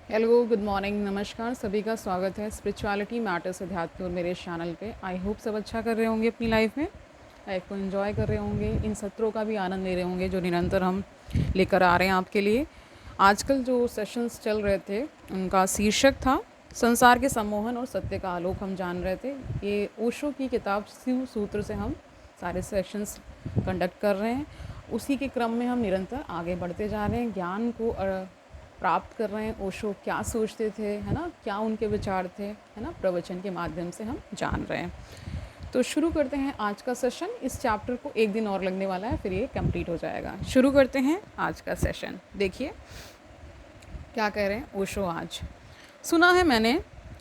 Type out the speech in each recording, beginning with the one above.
Hello, good morning, नमस्कार। सभी का स्वागत है स्पिरिचुअलिटी मैटर्स अध्यात्म और मेरे चैनल पे। आई होप सब अच्छा कर रहे होंगे अपनी लाइफ में, लाइफ को एंजॉय कर रहे होंगे, इन सत्रों का भी आनंद ले रहे होंगे जो निरंतर हम लेकर आ रहे हैं आपके लिए। आजकल जो सेशंस चल रहे थे उनका शीर्षक था संसार के सम्मोहन और सत्य का आलोक। हम जान रहे थे ये ओशो की किताब शिव सूत्र से हम सारे सेशंस कंडक्ट कर रहे हैं। उसी के क्रम में हम निरंतर आगे बढ़ते जा रहे हैं, ज्ञान को प्राप्त कर रहे हैं। ओशो क्या सोचते थे, है ना, क्या उनके विचार थे, है ना, प्रवचन के माध्यम से हम जान रहे हैं। तो शुरू करते हैं आज का सेशन। इस चैप्टर को एक दिन और लगने वाला है, फिर ये कंप्लीट हो जाएगा। शुरू करते हैं आज का सेशन। देखिए क्या कह रहे हैं ओशो आज। सुना है मैंने,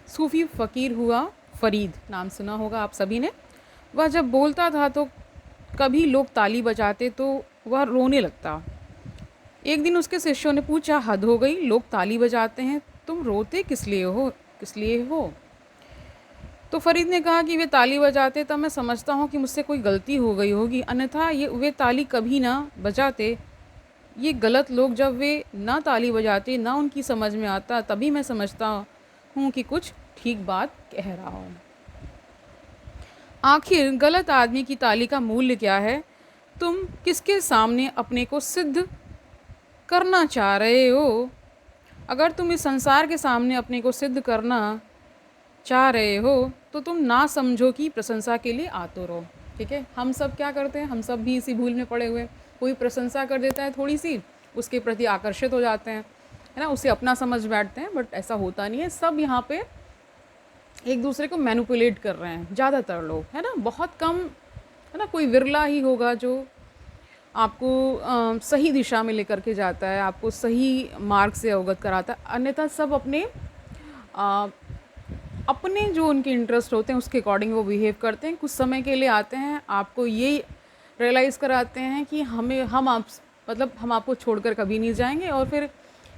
सूफी फ़कीर हुआ फरीद, नाम सुना होगा आप सभी ने। वह जब बोलता था तो कभी लोग ताली बजाते तो वह रोने लगता। एक दिन उसके शिष्यों ने पूछा, हद हो गई, लोग ताली बजाते हैं, तुम रोते किस लिए हो? तो फरीद ने कहा कि वे ताली बजाते तब मैं समझता हूँ कि मुझसे कोई गलती हो गई होगी, अन्यथा वे ताली कभी ना बजाते। ये गलत लोग जब वे ना ताली बजाते, ना उनकी समझ में आता, तभी मैं समझता हूँ कि कुछ ठीक बात कह रहा हूँ। आखिर गलत आदमी की ताली का मूल्य क्या है? तुम किसके सामने अपने को सिद्ध करना चाह रहे हो? अगर तुम इस संसार के सामने अपने को सिद्ध करना चाह रहे हो तो तुम ना समझो कि प्रशंसा के लिए आतुर हो। ठीक है, हम सब क्या करते हैं, हम सब भी इसी भूल में पड़े हुए। कोई प्रशंसा कर देता है थोड़ी सी, उसके प्रति आकर्षित हो जाते हैं, है ना, उसे अपना समझ बैठते हैं। बट ऐसा होता नहीं है। सब यहाँ पे एक दूसरे को मैनिपुलेट कर रहे हैं, ज़्यादातर लोग, है ना। बहुत कम, है ना, कोई विरला ही होगा जो आपको सही दिशा में लेकर के जाता है, आपको सही मार्ग से अवगत कराता है। अन्यथा सब अपने जो उनके इंटरेस्ट होते हैं उसके अकॉर्डिंग वो बिहेव करते हैं। कुछ समय के लिए आते हैं, आपको ये रियलाइज़ कराते हैं कि हम आपको छोड़कर कभी नहीं जाएंगे। और फिर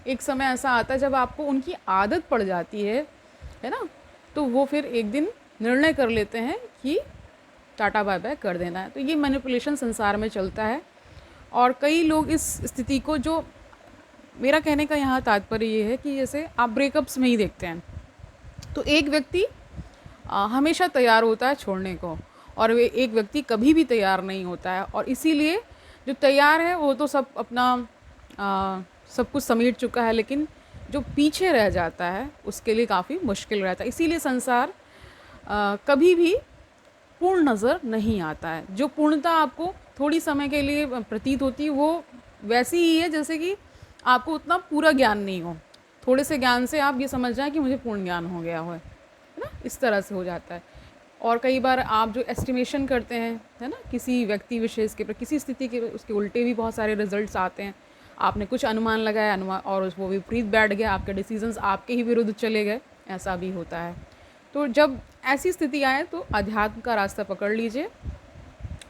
एक समय ऐसा आता है जब आपको उनकी आदत पड़ जाती है ना, तो वो फिर एक दिन निर्णय कर लेते हैं कि टाटा बाय बाय कर देना है। तो ये मैनिपुलेशन संसार में चलता है। और कई लोग इस स्थिति को, जो मेरा कहने का यहाँ तात्पर्य ये है कि जैसे आप ब्रेकअप्स में ही देखते हैं, तो एक व्यक्ति हमेशा तैयार होता है छोड़ने को, और वे एक व्यक्ति कभी भी तैयार नहीं होता है। और इसीलिए जो तैयार है वो तो सब कुछ समेट चुका है, लेकिन जो पीछे रह जाता है उसके लिए काफ़ी मुश्किल रहता है। इसीलिए संसार कभी भी पूर्ण नज़र नहीं आता है। जो पूर्णता आपको थोड़ी समय के लिए प्रतीत होती है वो वैसी ही है जैसे कि आपको उतना पूरा ज्ञान नहीं हो। थोड़े से ज्ञान से आप ये समझ जाएं कि मुझे पूर्ण ज्ञान हो गया है ना, इस तरह से हो जाता है। और कई बार आप जो एस्टिमेशन करते हैं, है ना, किसी व्यक्ति विशेष के, किसी स्थिति के, उसके उल्टे भी बहुत सारे रिजल्ट्स आते हैं। आपने कुछ अनुमान लगाया, और वो विपरीत बैठ गया, आपके डिसीजंस आपके ही विरुद्ध चले गए, ऐसा भी होता है। तो जब ऐसी स्थिति आए तो अध्यात्म का रास्ता पकड़ लीजिए।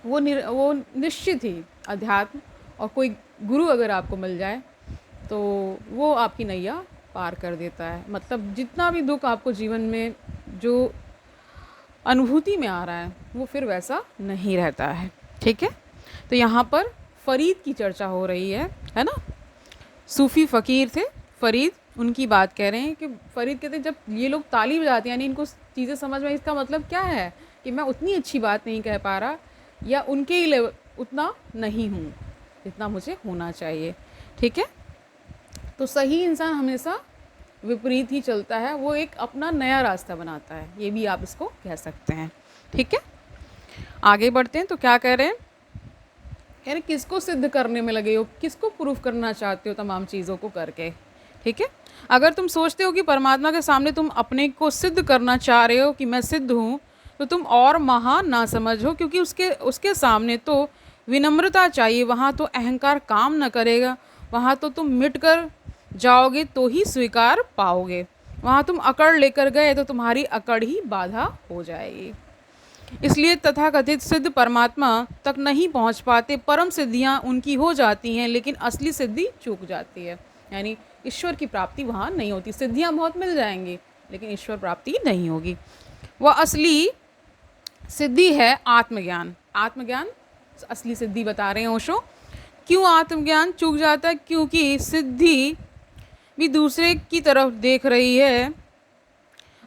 वो निश्चित ही अध्यात्म और कोई गुरु अगर आपको मिल जाए तो वो आपकी नैया पार कर देता है। मतलब जितना भी दुख आपको जीवन में जो अनुभूति में आ रहा है वो फिर वैसा नहीं रहता है। ठीक है, तो यहाँ पर फरीद की चर्चा हो रही है ना। सूफ़ी फ़कीर थे फरीद, उनकी बात कह रहे हैं कि फरीद कहते हैं जब ये लोग ताली बजाते हैं, यानी इनको चीज़ें समझ में, इसका मतलब क्या है कि मैं उतनी अच्छी बात नहीं कह पा रहा, या उनके ही लेवल उतना नहीं हूँ जितना मुझे होना चाहिए। ठीक है, तो सही इंसान हमेशा विपरीत ही चलता है, वो एक अपना नया रास्ता बनाता है, ये भी आप इसको कह सकते हैं। ठीक है, आगे बढ़ते हैं। तो क्या कह रहे हैं, कह रहे किसको सिद्ध करने में लगे हो, किसको प्रूफ करना चाहते हो तमाम चीज़ों को करके। ठीक है, अगर तुम सोचते हो कि परमात्मा के सामने तुम अपने को सिद्ध करना चाह रहे हो कि मैं सिद्ध हूँ, तो तुम और महान ना समझो, क्योंकि उसके उसके सामने तो विनम्रता चाहिए, वहाँ तो अहंकार काम न करेगा, वहाँ तो तुम मिट कर जाओगे तो ही स्वीकार पाओगे। वहाँ तुम अकड़ लेकर गए तो तुम्हारी अकड़ ही बाधा हो जाएगी। इसलिए तथाकथित सिद्ध परमात्मा तक नहीं पहुँच पाते, परम सिद्धियाँ उनकी हो जाती हैं लेकिन असली सिद्धि चूक जाती है। यानी ईश्वर की प्राप्ति वहाँ नहीं होती। सिद्धियाँ बहुत मिल जाएंगी लेकिन ईश्वर प्राप्ति नहीं होगी। वह असली सिद्धि है आत्मज्ञान। आत्मज्ञान असली सिद्धि बता रहे हैं ओशो। क्यों आत्मज्ञान चूक जाता है? क्योंकि सिद्धि भी दूसरे की तरफ देख रही है,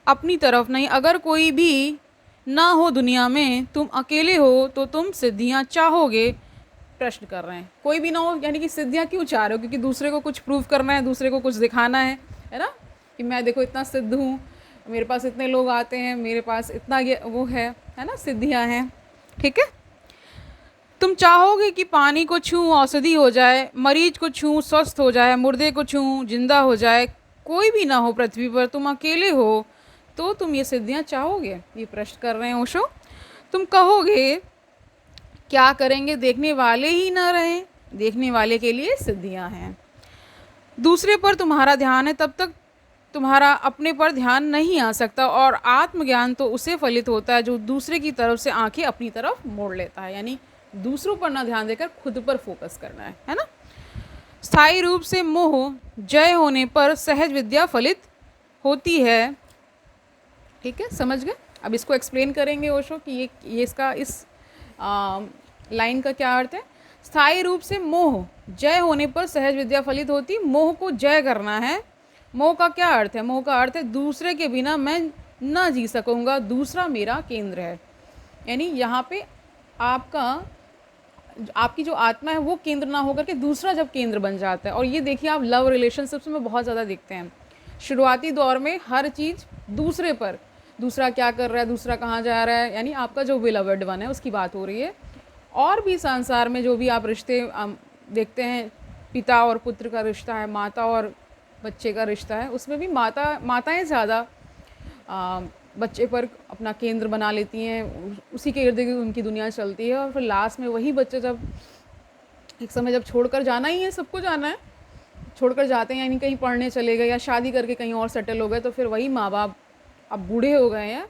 अपनी तरफ नहीं। अगर कोई भी ना हो दुनिया में, तुम अकेले हो, तो तुम सिद्धियां चाहोगे। प्रश्न कर रहे हैं, कोई भी ना हो यानी कि सिद्धियां क्यों चाह रहे हो? क्योंकि दूसरे को कुछ प्रूव करना है, दूसरे को कुछ दिखाना है ना, कि मैं देखो इतना सिद्ध हूँ, मेरे पास इतने लोग आते हैं, मेरे पास इतना ये वो है ना, सिद्धियां हैं। ठीक है। तुम चाहोगे कि पानी को छूं औषधि हो जाए, मरीज को छूं स्वस्थ हो जाए, मुर्दे को छूं जिंदा हो जाए, कोई भी ना हो पृथ्वी पर, तुम अकेले हो, तो तुम ये सिद्धियां चाहोगे? ये प्रश्न कर रहे हैं ओशो। तुम कहोगे क्या करेंगे, देखने वाले ही ना रहे, देखने वाले के लिए सिद्धियां हैं। दूसरे पर तुम्हारा ध्यान है, तब तक तुम्हारा अपने पर ध्यान नहीं आ सकता। और आत्मज्ञान तो उसे फलित होता है जो दूसरे की तरफ से आंखें अपनी तरफ मोड़ लेता है। यानी दूसरों पर ना ध्यान देकर खुद पर फोकस करना है ना। स्थायी रूप से मोह जय होने पर सहज विद्या फलित होती है। ठीक है, समझ गए? अब इसको एक्सप्लेन करेंगे ओशो कि ये इसका इस लाइन का क्या अर्थ है। स्थायी रूप से मोह जय होने पर सहज विद्या फलित होती। मोह को जय करना है। मोह का क्या अर्थ है? मोह का अर्थ है दूसरे के बिना मैं ना जी सकूंगा, दूसरा मेरा केंद्र है। यानी यहाँ पे आपकी जो आत्मा है वो केंद्र ना होकर के दूसरा जब केंद्र बन जाता है। और ये देखिए आप लव रिलेशनशिप्स में बहुत ज़्यादा देखते हैं। शुरुआती दौर में हर चीज़ दूसरे पर, दूसरा क्या कर रहा है, दूसरा कहाँ जा रहा है, यानी आपका जो बिलवड वन है उसकी बात हो रही है। और भी संसार में जो भी आप रिश्ते देखते हैं, पिता और पुत्र का रिश्ता है, माता और बच्चे का रिश्ता है, उसमें भी माताएं ज़्यादा बच्चे पर अपना केंद्र बना लेती हैं, उसी के इर्द गिर्द उनकी दुनिया चलती है। और फिर लास्ट में वही बच्चे जब एक समय जब छोड़कर जाना ही है, सबको जाना है, छोड़कर जाते हैं, यानी कहीं पढ़ने चले गए या शादी करके कहीं और सेटल हो गए, तो फिर वही माँ बाप अब बूढ़े हो गए हैं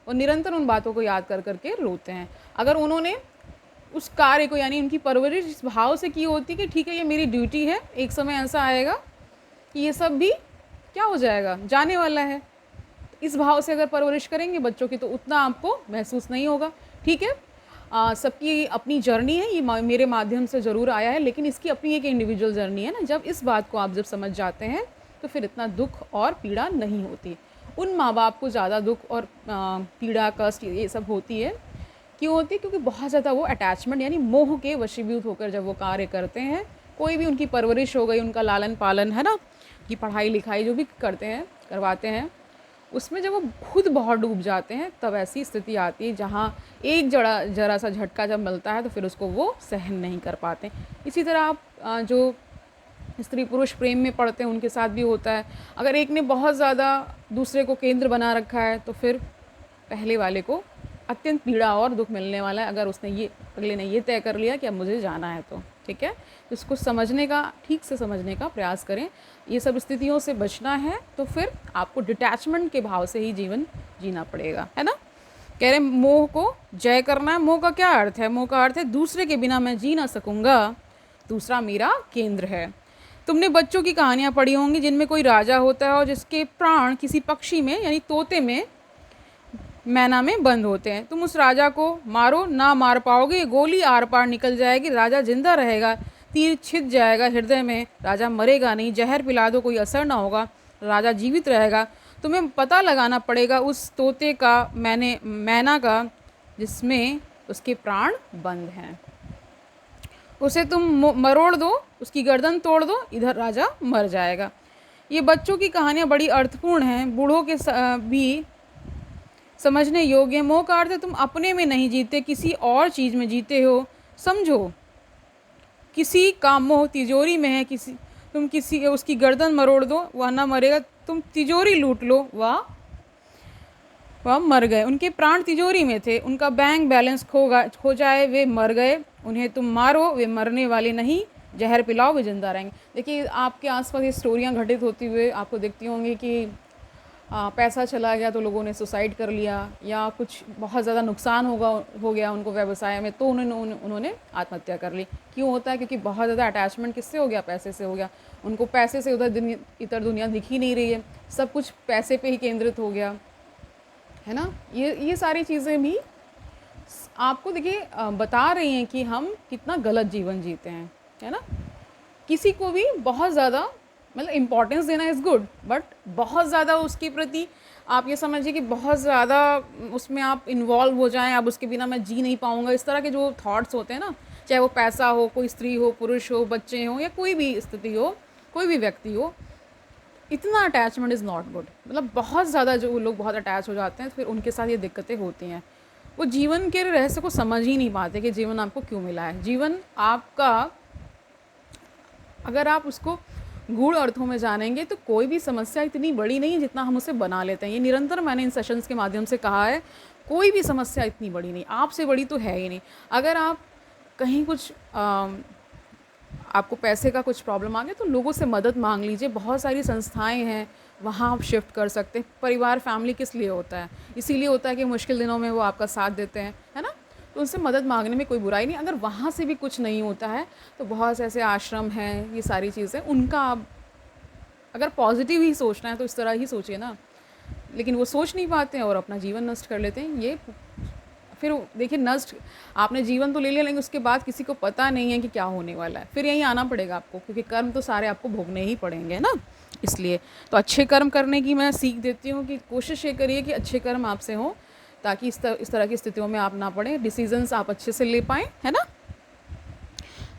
और निरंतर उन बातों को याद कर करके रोते हैं। अगर उन्होंने उस कार्य को, यानी उनकी परवरिश इस भाव से की होती कि ठीक है ये मेरी ड्यूटी है, एक समय ऐसा आएगा कि ये सब भी क्या हो जाएगा, जाने वाला है, इस भाव से अगर परवरिश करेंगे बच्चों की तो उतना आपको महसूस नहीं होगा। ठीक है, सबकी अपनी जर्नी है, ये मेरे माध्यम से ज़रूर आया है, लेकिन इसकी अपनी एक इंडिविजुअल जर्नी है ना। जब इस बात को आप जब समझ जाते हैं तो फिर इतना दुख और पीड़ा नहीं होती। उन माँ बाप को ज़्यादा दुख और पीड़ा, कष्ट ये सब होती है। क्यों होती है? क्योंकि बहुत ज़्यादा वो अटैचमेंट यानी मोह के वशीभूत होकर जब वो कार्य करते हैं, कोई भी उनकी परवरिश हो गई, उनका लालन पालन है ना, कि पढ़ाई लिखाई जो भी करते हैं, करवाते हैं, उसमें जब वो खुद बहुत डूब जाते हैं तब ऐसी स्थिति आती है जहाँ एक जरा सा झटका जब मिलता है तो फिर उसको वो सहन नहीं कर पाते। इसी तरह आप जो स्त्री पुरुष प्रेम में पड़ते हैं उनके साथ भी होता है। अगर एक ने बहुत ज़्यादा दूसरे को केंद्र बना रखा है तो फिर पहले वाले को अत्यंत पीड़ा और दुख मिलने वाला है, अगर उसने अगले ने ये तय कर लिया कि अब मुझे जाना है तो। ठीक है, तो इसको समझने का, ठीक से समझने का प्रयास करें। ये सब स्थितियों से बचना है तो फिर आपको डिटैचमेंट के भाव से ही जीवन जीना पड़ेगा, है ना। कह रहे मोह को जय करना है। मोह का क्या अर्थ है? मोह का अर्थ है दूसरे के बिना मैं जी ना सकूंगा, दूसरा मेरा केंद्र है। तुमने बच्चों की कहानियाँ पढ़ी होंगी जिनमें कोई राजा होता है और जिसके प्राण किसी पक्षी में यानी तोते में, मैना में बंद होते हैं। तुम उस राजा को मारो, ना मार पाओगे, गोली आर पार निकल जाएगी, राजा जिंदा रहेगा, तीर छिद जाएगा हृदय में, राजा मरेगा नहीं। जहर पिला दो, कोई असर ना होगा, राजा जीवित रहेगा। तुम्हें पता लगाना पड़ेगा उस तोते का, मैना का, जिसमें उसके प्राण बंद हैं। उसे तुम मरोड़ दो, उसकी गर्दन तोड़ दो, इधर राजा मर जाएगा। ये बच्चों की कहानियाँ बड़ी अर्थपूर्ण हैं, बूढ़ों के भी समझने योग्य है। मोह का अर्थ है तुम अपने में नहीं जीते, किसी और चीज़ में जीते हो। समझो, किसी का मोह तिजोरी में है, तुम उसकी गर्दन मरोड़ दो, वह ना मरेगा। तुम तिजोरी लूट लो, वह मर गए। उनके प्राण तिजोरी में थे, उनका बैंक बैलेंस खो जाए, वे मर गए। उन्हें तुम मारो, वे मरने वाले नहीं, जहर पिलाओ, वे जिंदा रहेंगे। देखिए आपके आसपास ये स्टोरियाँ घटित होती हुए आपको देखती होंगी कि पैसा चला गया तो लोगों ने सुसाइड कर लिया, या कुछ बहुत ज़्यादा नुकसान हो गया उनको व्यवसाय में तो उन्होंने आत्महत्या कर ली। क्यों होता है? क्योंकि बहुत ज़्यादा अटैचमेंट किससे हो गया? पैसे से हो गया। उनको पैसे से इधर दुनिया दिख ही नहीं रही है, सब कुछ पैसे पे ही केंद्रित हो गया, है ना। ये सारी चीज़ें भी आपको देखिए बता रही हैं कि हम कितना गलत जीवन जीते हैं, है ना। किसी को भी बहुत ज़्यादा मतलब इम्पोर्टेंस देना इज़ गुड, बट बहुत ज़्यादा उसके प्रति आप ये समझिए कि बहुत ज़्यादा उसमें आप इन्वॉल्व हो जाएं, अब उसके बिना मैं जी नहीं पाऊँगा, इस तरह के जो थॉट्स होते हैं ना, चाहे वो पैसा हो, कोई स्त्री हो, पुरुष हो, बच्चे हों, या कोई भी स्थिति हो, कोई भी व्यक्ति हो, इतना अटैचमेंट इज़ नॉट गुड। मतलब बहुत ज़्यादा जो लोग बहुत अटैच हो जाते हैं, फिर उनके साथ ये दिक्कतें होती हैं। वो जीवन के रहस्य को समझ ही नहीं पाते कि जीवन आपको क्यों मिला है। जीवन आपका, अगर आप उसको गूढ़ अर्थों में जानेंगे तो कोई भी समस्या इतनी बड़ी नहीं है जितना हम उसे बना लेते हैं। ये निरंतर मैंने इन सेशंस के माध्यम से कहा है, कोई भी समस्या इतनी बड़ी नहीं, आपसे बड़ी तो है ही नहीं। अगर आप कहीं कुछ आपको पैसे का कुछ प्रॉब्लम आ गया तो लोगों से मदद मांग लीजिए, बहुत सारी संस्थाएं हैं, वहाँ आप शिफ्ट कर सकते हैं। परिवार, फैमिली किस लिए होता है? इसीलिए होता है कि मुश्किल दिनों में वो आपका साथ देते हैं, है ना? तो उनसे मदद मांगने में कोई बुराई नहीं। अगर वहाँ से भी कुछ नहीं होता है तो बहुत से ऐसे आश्रम हैं, ये सारी चीज़ें, उनका आप अगर पॉजिटिव ही सोचना है तो इस तरह ही सोचिए ना। लेकिन वो सोच नहीं पाते हैं और अपना जीवन नष्ट कर लेते हैं। ये फिर देखिए, नष्ट आपने जीवन तो ले लिया, लेकिन उसके बाद किसी को पता नहीं है कि क्या होने वाला है। फिर यहीं आना पड़ेगा आपको, क्योंकि कर्म तो सारे आपको भोगने ही पड़ेंगे ना। इसलिए तो अच्छे कर्म करने की मैं सीख देती हूँ कि कोशिश ये करिए कि अच्छे कर्म आपसे हों, ताकि इस तरह की स्थितियों में आप ना पड़े, डिसीजंस आप अच्छे से ले पाएँ, है ना।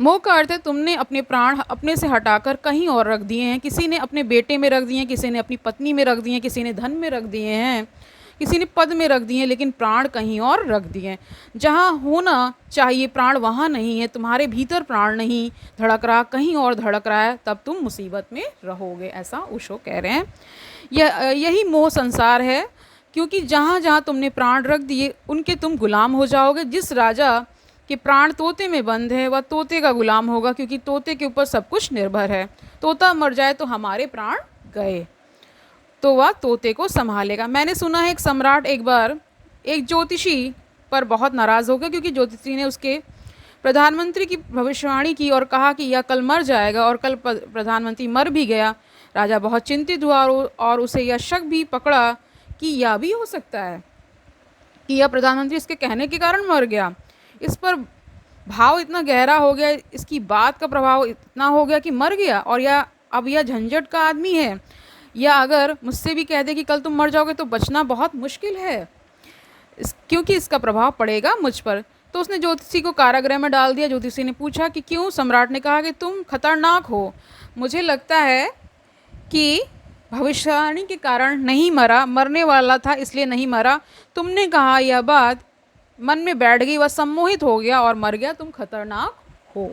मोह का अर्थ है तुमने अपने प्राण अपने से हटाकर कहीं और रख दिए हैं। किसी ने अपने बेटे में रख दिए हैं, किसी ने अपनी पत्नी में रख दिए हैं, किसी ने धन में रख दिए हैं, किसी ने पद में रख दिए हैं, लेकिन प्राण कहीं और रख दिए हैं। जहाँ होना चाहिए प्राण वहाँ नहीं है। तुम्हारे भीतर प्राण नहीं धड़क रहा, कहीं और धड़क रहा है, तब तुम मुसीबत में रहोगे, ऐसा ओशो कह रहे हैं। यही मोह संसार है, क्योंकि जहाँ जहाँ तुमने प्राण रख दिए उनके तुम गुलाम हो जाओगे। जिस राजा कि प्राण तोते में बंद है वह तोते का गुलाम होगा, क्योंकि तोते के ऊपर सब कुछ निर्भर है। तोता मर जाए तो हमारे प्राण गए, तो वह तोते को संभालेगा। मैंने सुना है एक सम्राट एक बार एक ज्योतिषी पर बहुत नाराज़ हो गया, क्योंकि ज्योतिषी ने उसके प्रधानमंत्री की भविष्यवाणी की और कहा कि यह कल मर जाएगा, और कल प्रधानमंत्री मर भी गया। राजा बहुत चिंतित हुआ और उसे यह शक भी पकड़ा कि यह भी हो सकता है कि यह प्रधानमंत्री इसके कहने के कारण मर गया। इस पर भाव इतना गहरा हो गया, इसकी बात का प्रभाव इतना हो गया कि मर गया, और अब यह झंझट का आदमी है। या अगर मुझसे भी कह दे कि कल तुम मर जाओगे तो बचना बहुत मुश्किल है, क्योंकि इसका प्रभाव पड़ेगा मुझ पर। तो उसने ज्योतिषी को कारागृह में डाल दिया। ज्योतिषी ने पूछा कि क्यों? सम्राट ने कहा कि तुम खतरनाक हो। मुझे लगता है कि भविष्यवाणी के कारण नहीं मरा, मरने वाला था इसलिए नहीं मरा। तुमने कहा यह बात मन में बैठ गई, वह सम्मोहित हो गया और मर गया। तुम खतरनाक हो।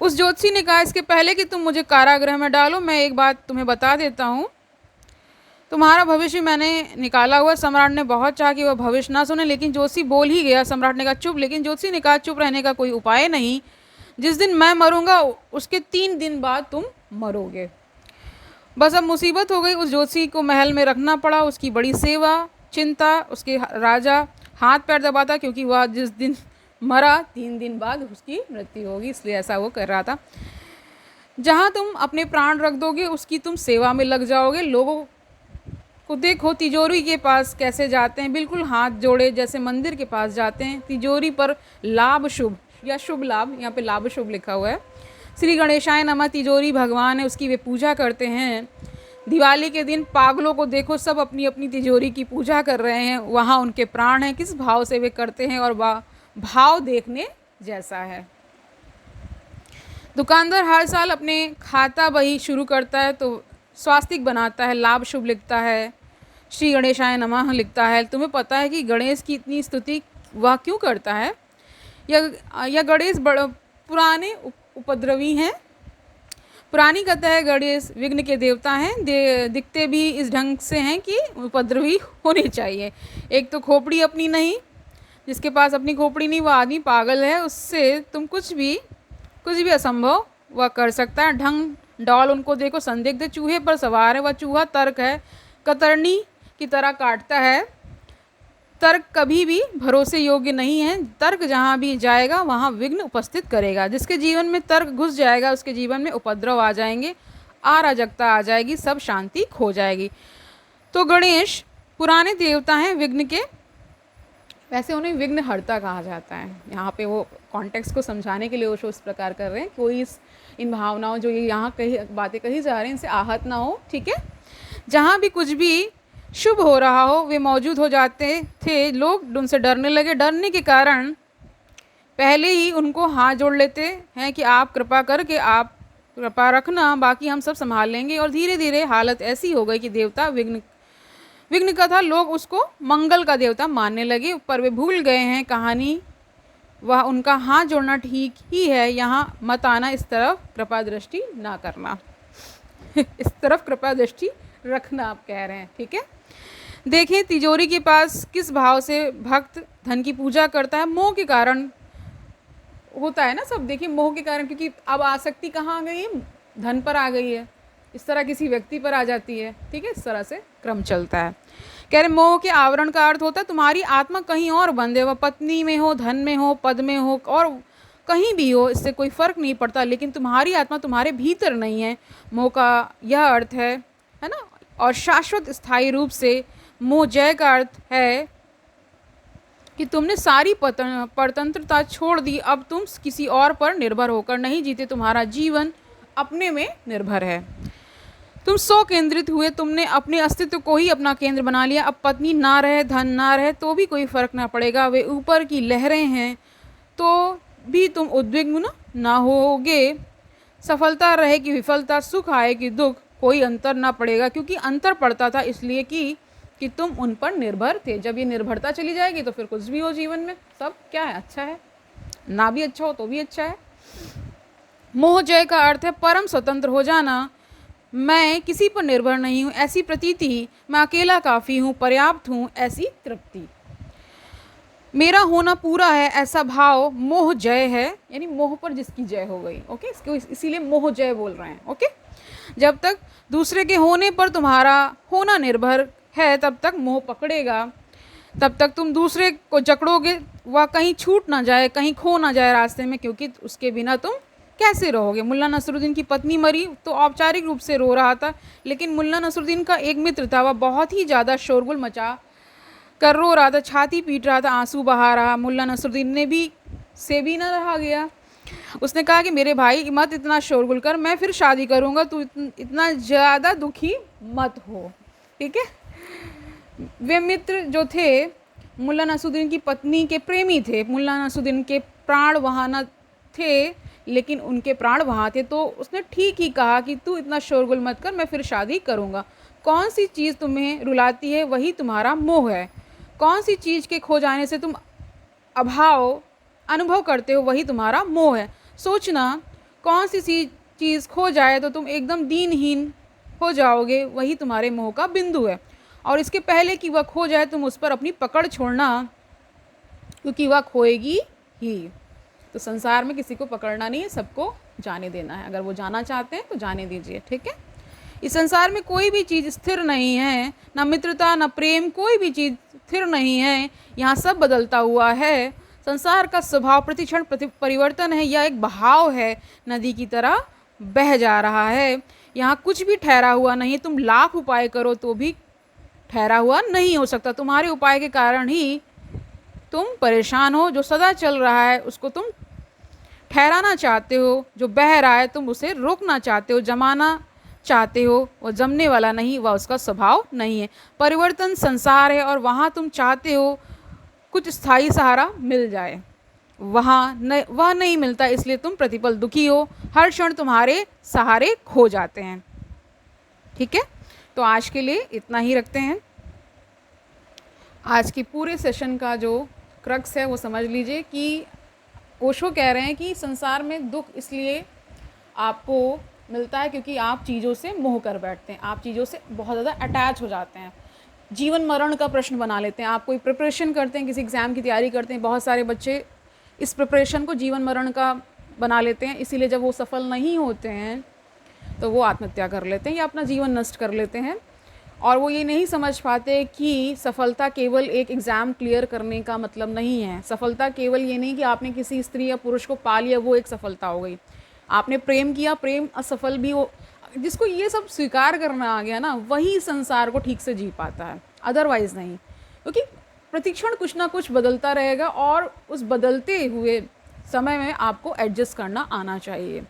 उस ज्योतिषी ने कहा, इसके पहले कि तुम मुझे कारागृह में डालो, मैं एक बात तुम्हें बता देता हूँ। तुम्हारा भविष्य मैंने निकाला हुआ। सम्राट ने बहुत चाहा कि वह भविष्य ना सुने, लेकिन ज्योतिषी बोल ही गया। सम्राट ने कहा चुप, लेकिन ज्योतिषी ने कहा चुप रहने का कोई उपाय नहीं। जिस दिन मैं मरूंगा उसके 3 दिन बाद तुम मरोगे। बस अब मुसीबत हो गई। उस ज्योतिषी को महल में रखना पड़ा। उसकी बड़ी सेवा चिंता, उसके राजा हाथ पैर दबाता, क्योंकि वह जिस दिन मरा 3 दिन बाद उसकी मृत्यु होगी, इसलिए ऐसा वो कर रहा था। जहाँ तुम अपने प्राण रख दोगे उसकी तुम सेवा में लग जाओगे। लोगों को देखो तिजोरी के पास कैसे जाते हैं, बिल्कुल हाथ जोड़े जैसे मंदिर के पास जाते हैं। तिजोरी पर लाभ शुभ या शुभ लाभ, यहाँ पे लाभ शुभ लिखा हुआ है। श्री गणेशाय नमः। तिजोरी भगवान है, उसकी वे पूजा करते हैं। दिवाली के दिन पागलों को देखो, सब अपनी अपनी तिजोरी की पूजा कर रहे हैं। वहाँ उनके प्राण हैं, किस भाव से वे करते हैं, और भाव देखने जैसा है। दुकानदार हर साल अपने खाता बही शुरू करता है तो स्वास्तिक बनाता है, लाभ शुभ लिखता है, श्री गणेशाय नमः लिखता है। तुम्हें पता है कि गणेश की इतनी स्तुति वह क्यों करता है? यह गणेश बड़े पुराने उपद्रवी हैं। पुरानी कथा है, गणेश विघ्न के देवता हैं। दिखते भी इस ढंग से हैं कि उपद्रवी होने चाहिए। एक तो खोपड़ी अपनी नहीं, जिसके पास अपनी खोपड़ी नहीं वो आदमी पागल है। उससे तुम कुछ भी असंभव वह कर सकता है। ढंग डॉल उनको देखो, संदिग्ध चूहे पर सवार है। वह चूहा तर्क है, कतरनी की तरह काटता है। तर्क कभी भी भरोसे योग्य नहीं है। तर्क जहाँ भी जाएगा वहाँ विघ्न उपस्थित करेगा। जिसके जीवन में तर्क घुस जाएगा उसके जीवन में उपद्रव आ जाएंगे, अराजकता आ जाएगी, सब शांति खो जाएगी। तो गणेश पुराने देवता हैं विघ्न के, वैसे उन्हें विघ्नहर्ता कहा जाता है। यहाँ पे वो कॉन्टेक्स्ट को समझाने के लिए ओशो इस प्रकार कर रहे हैं। कोई इन भावनाओं जो ये यहाँ कही बातें कही जा रही हैं इनसे आहत ना हो, ठीक है। जहाँ भी कुछ भी शुभ हो रहा हो वे मौजूद हो जाते थे, लोग उनसे डरने लगे। डरने के कारण पहले ही उनको हाथ जोड़ लेते हैं कि आप कृपा करके आप कृपा रखना, बाकी हम सब संभाल लेंगे। और धीरे धीरे हालत ऐसी हो गई कि देवता विघ्न का था, लोग उसको मंगल का देवता मानने लगे। पर वे भूल गए हैं कहानी, वह उनका हाथ जोड़ना ठीक ही है, यहाँ मत आना, इस तरफ कृपा दृष्टि ना करना। इस तरफ कृपा दृष्टि रखना आप कह रहे हैं, ठीक है। देखें तिजोरी के पास किस भाव से भक्त धन की पूजा करता है। मोह के कारण होता है ना सब, देखिए मोह के कारण, क्योंकि अब आसक्ति कहाँ आ गई है, धन पर आ गई है, इस तरह किसी व्यक्ति पर आ जाती है, ठीक है। इस तरह से क्रम चलता है। कह रहे मोह के आवरण का अर्थ होता है तुम्हारी आत्मा कहीं और बंधे, वह पत्नी में हो, धन में हो, पद में हो और कहीं भी हो, इससे कोई फर्क नहीं पड़ता, लेकिन तुम्हारी आत्मा तुम्हारे भीतर नहीं है। मोह का यह अर्थ है ना। और शाश्वत स्थायी रूप से मोह जय का अर्थ है कि तुमने सारी परतंत्रता छोड़ दी, अब तुम किसी और पर निर्भर होकर नहीं जीते, तुम्हारा जीवन अपने में निर्भर है। तुम स्व केंद्रित हुए, तुमने अपने अस्तित्व को ही अपना केंद्र बना लिया। अब पत्नी ना रहे, धन ना रहे तो भी कोई फर्क ना पड़ेगा, वे ऊपर की लहरें हैं तो भी तुम उद्विग्न ना होगे। सफलता रहे कि विफलता, सुख आए कि दुख, कोई अंतर ना पड़ेगा, क्योंकि अंतर पड़ता था इसलिए कि तुम उन पर निर्भर थे। जब ये निर्भरता चली जाएगी तो फिर कुछ भी हो जीवन में सब क्या है, अच्छा है, ना भी अच्छा हो तो भी अच्छा है। मोह जय का अर्थ है परम स्वतंत्र हो जाना। मैं किसी पर निर्भर नहीं हूँ ऐसी प्रतीति, मैं अकेला काफ़ी हूँ, पर्याप्त हूँ ऐसी तृप्ति, मेरा होना पूरा है ऐसा भाव मोह जय है, यानी मोह पर जिसकी जय हो गई। ओके, इसको इसीलिए मोह जय बोल रहे हैं। ओके, जब तक दूसरे के होने पर तुम्हारा होना निर्भर है तब तक मोह पकड़ेगा, तब तक तुम दूसरे को जकड़ोगे, वह कहीं छूट ना जाए, कहीं खो ना जाए रास्ते में, क्योंकि उसके बिना तुम कैसे रहोगे। मुल्ला नसरुद्दीन की पत्नी मरी तो औपचारिक रूप से रो रहा था, लेकिन मुल्ला नसरुद्दीन का एक मित्र था, वह बहुत ही ज़्यादा शोरगुल मचा कर रो रहा था, छाती पीट रहा था, आंसू बहा रहा। मुल्ला नसरुद्दीन ने भी न रहा गया। उसने कहा कि मेरे भाई मत इतना शोरगुल कर, मैं फिर शादी करूँगा, तू इतना ज़्यादा दुखी मत हो, ठीक है। वे मित्र जो थे मुल्ला नसरुद्दीन की पत्नी के प्रेमी थे। मुल्ला नसरुद्दीन के प्राण वहाँ न थे, लेकिन उनके प्राण वहाँ थे, तो उसने ठीक ही कहा कि तू इतना शोरगुल मत कर, मैं फिर शादी करूँगा। कौन सी चीज़ तुम्हें रुलाती है वही तुम्हारा मोह है, कौन सी चीज़ के खो जाने से तुम अभाव अनुभव करते हो वही तुम्हारा मोह है। सोचना, कौन सी चीज़ खो जाए तो तुम एकदम दीनहीन हो जाओगे, वही तुम्हारे मोह का बिंदु है। और इसके पहले कि वह खो जाए तुम उस पर अपनी पकड़ छोड़ना, क्योंकि वह खोएगी ही। तो संसार में किसी को पकड़ना नहीं है, सबको जाने देना है। अगर वो जाना चाहते हैं तो जाने दीजिए, ठीक है। इस संसार में कोई भी चीज़ स्थिर नहीं है, ना मित्रता ना प्रेम, कोई भी चीज़ स्थिर नहीं है, यहाँ सब बदलता हुआ है। संसार का स्वभाव प्रतिक्षण परिवर्तन है, यह एक बहाव है, नदी की तरह बह जा रहा है, यहाँ कुछ भी ठहरा हुआ नहीं। तुम लाख उपाय करो तो भी ठहरा हुआ नहीं हो सकता, तुम्हारे उपाय के कारण ही तुम परेशान हो। जो सदा चल रहा है उसको तुम ठहराना चाहते हो, जो बह रहा है तुम उसे रोकना चाहते हो, जमाना चाहते हो, वो जमने वाला नहीं, वह उसका स्वभाव नहीं है। परिवर्तन संसार है और वहाँ तुम चाहते हो कुछ स्थायी सहारा मिल जाए, वह नहीं मिलता, इसलिए तुम प्रतिपल दुखी हो, हर क्षण तुम्हारे सहारे खो जाते हैं, ठीक है। तो आज के लिए इतना ही रखते हैं। आज की पूरे सेशन का जो क्रक्स है वो समझ लीजिए कि ओशो कह रहे हैं कि संसार में दुख इसलिए आपको मिलता है क्योंकि आप चीज़ों से मोह कर बैठते हैं, आप चीज़ों से बहुत ज़्यादा अटैच हो जाते हैं, जीवन मरण का प्रश्न बना लेते हैं। आप कोई प्रिपरेशन करते हैं, किसी एग्ज़ाम की तैयारी करते हैं, बहुत सारे बच्चे इस प्रिपरेशन को जीवन मरण का बना लेते हैं, इसीलिए जब वो सफल नहीं होते हैं तो वो आत्महत्या कर लेते हैं या अपना जीवन नष्ट कर लेते हैं। और वो ये नहीं समझ पाते कि सफलता केवल एक एग्ज़ाम क्लियर करने का मतलब नहीं है। सफलता केवल ये नहीं कि आपने किसी स्त्री या पुरुष को पा लिया वो एक सफलता हो गई, आपने प्रेम किया, प्रेम असफल भी हो, जिसको ये सब स्वीकार करना आ गया ना, वही संसार को ठीक से जी पाता है, अदरवाइज़ नहीं। क्योंकि प्रतिक्षण कुछ ना कुछ बदलता रहेगा और उस बदलते हुए समय में आपको एडजस्ट करना आना चाहिए।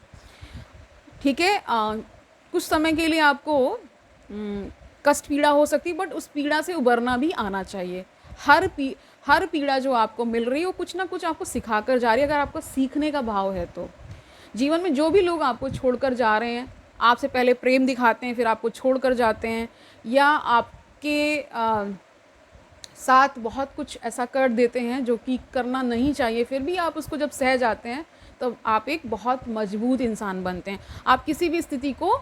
ठीक है, कुछ समय के लिए आपको कष्ट पीड़ा हो सकती है, बट उस पीड़ा से उबरना भी आना चाहिए। हर पीड़ा जो आपको मिल रही है वो कुछ ना कुछ आपको सिखा कर जा रही है, अगर आपका सीखने का भाव है तो। जीवन में जो भी लोग आपको छोड़कर जा रहे हैं, आपसे पहले प्रेम दिखाते हैं फिर आपको छोड़कर जाते हैं, या आपके साथ बहुत कुछ ऐसा कर देते हैं जो कि करना नहीं चाहिए, फिर भी आप उसको जब सह जाते हैं तब आप एक बहुत मजबूत इंसान बनते हैं। आप किसी भी स्थिति को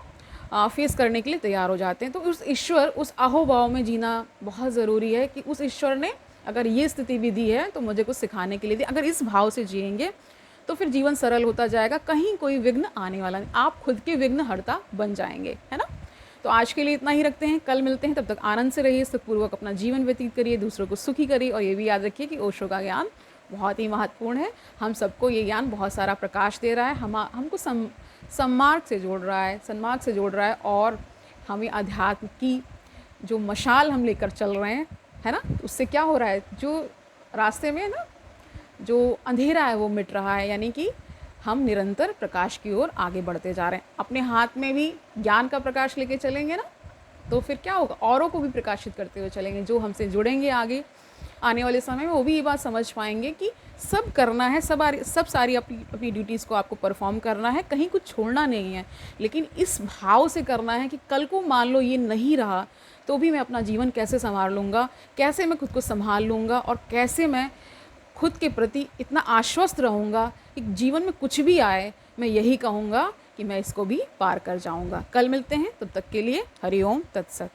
फेस करने के लिए तैयार हो जाते हैं। तो उस ईश्वर, उस अहोभाव में जीना बहुत ज़रूरी है कि उस ईश्वर ने अगर ये स्थिति भी दी है तो मुझे कुछ सिखाने के लिए दी। अगर इस भाव से जिएंगे तो फिर जीवन सरल होता जाएगा, कहीं कोई विघ्न आने वाला नहीं, आप खुद के विघ्नहर्ता बन जाएंगे, है ना। तो आज के लिए इतना ही रखते हैं, कल मिलते हैं। तब तक आनंद से रहिए, सुखपूर्वक अपना जीवन व्यतीत करिए, दूसरों को सुखी करिए, और ये भी याद रखिए कि ओशो का ज्ञान बहुत ही महत्वपूर्ण है। हम सबको ये ज्ञान बहुत सारा प्रकाश दे रहा है, हमको सन्मार्ग से जोड़ रहा है, सन्मार्ग से जोड़ रहा है, और हमें अध्यात्म की जो मशाल हम लेकर चल रहे हैं, है ना, उससे क्या हो रहा है, जो रास्ते में ना जो अंधेरा है वो मिट रहा है, यानी कि हम निरंतर प्रकाश की ओर आगे बढ़ते जा रहे हैं। अपने हाथ में भी ज्ञान का प्रकाश लेके चलेंगे ना, तो फिर क्या होगा, औरों को भी प्रकाशित करते हुए चलेंगे। जो हमसे जुड़ेंगे आगे आने वाले समय में, वो भी ये बात समझ पाएंगे कि सब करना है, सब सारी अपनी ड्यूटीज़ को आपको परफॉर्म करना है, कहीं कुछ छोड़ना नहीं है, लेकिन इस भाव से करना है कि कल को मान लो ये नहीं रहा तो भी मैं अपना जीवन कैसे संभाल लूँगा, कैसे मैं खुद को संभाल लूँगा, और कैसे मैं खुद के प्रति इतना आश्वस्त रहूँगा कि जीवन में कुछ भी आए मैं यही कहूँगा कि मैं इसको भी पार कर जाऊँगा। कल मिलते हैं, तब तक के लिए हरि ओम तत्सत।